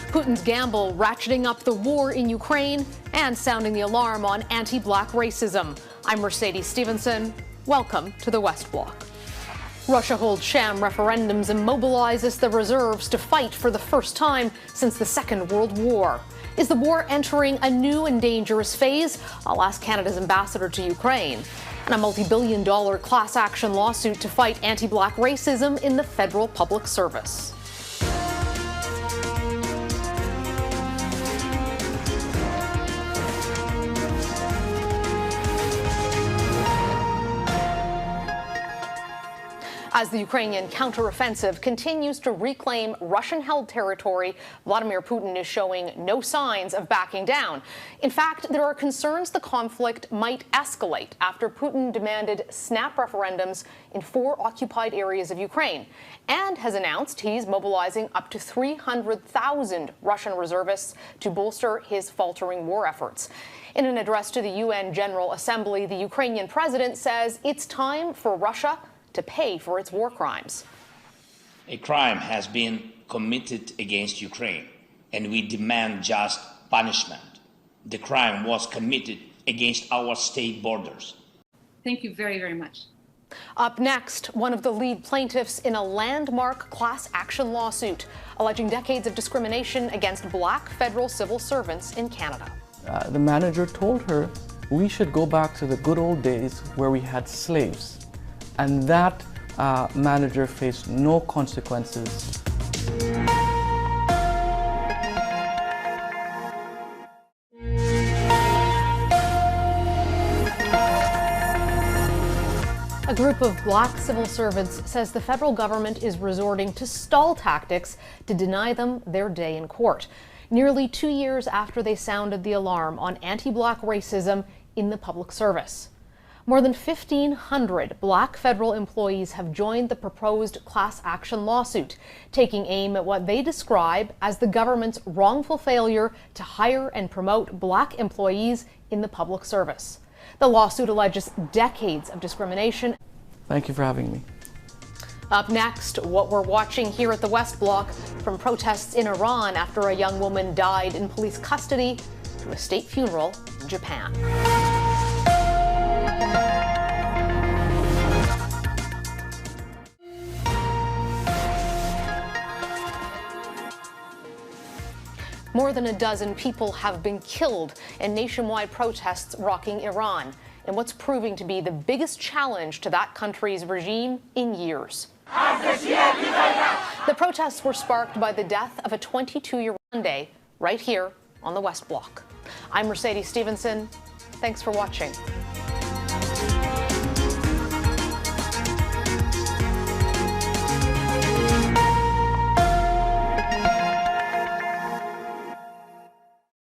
Putin's gamble ratcheting up the war in Ukraine and sounding the alarm on anti-black racism. I'm Mercedes Stevenson. Welcome to the West Block. Russia holds sham referendums and mobilizes the reserves to fight for the first time since the Second World War. Is the war entering a new and dangerous phase? I'll ask Canada's ambassador to Ukraine. And a multi-billion-dollar class action lawsuit to fight anti-black racism in the federal public service. As the Ukrainian counteroffensive continues to reclaim Russian-held territory, Vladimir Putin is showing no signs of backing down. In fact, there are concerns the conflict might escalate after Putin demanded snap referendums in 4 occupied areas of Ukraine and has announced he's mobilizing up to 300,000 Russian reservists to bolster his faltering war efforts. In an address to the UN General Assembly, the Ukrainian president says it's time for Russia to pay for its war crimes. A crime has been committed against Ukraine, and we demand just punishment. The crime was committed against our state borders. Thank you very, very much. Up next, one of the lead plaintiffs in a landmark class action lawsuit alleging decades of discrimination against black federal civil servants in Canada. The manager told her we should go back to the good old days where we had slaves. And that manager faced no consequences. A group of black civil servants says the federal government is resorting to stall tactics to deny them their day in court, nearly 2 years after they sounded the alarm on anti-black racism in the public service. More than 1,500 black federal employees have joined the proposed class action lawsuit, taking aim at what they describe as the government's wrongful failure to hire and promote black employees in the public service. The lawsuit alleges decades of discrimination. Thank you for having me. Up next, what we're watching here at the West Block, from protests in Iran after a young woman died in police custody to a state funeral in Japan. More than a dozen people have been killed in nationwide protests rocking Iran, in what's proving to be the biggest challenge to that country's regime in years. The protests were sparked by the death of a 22-year-old Monday, right here on the West Block. I'm Mercedes Stevenson. Thanks for watching.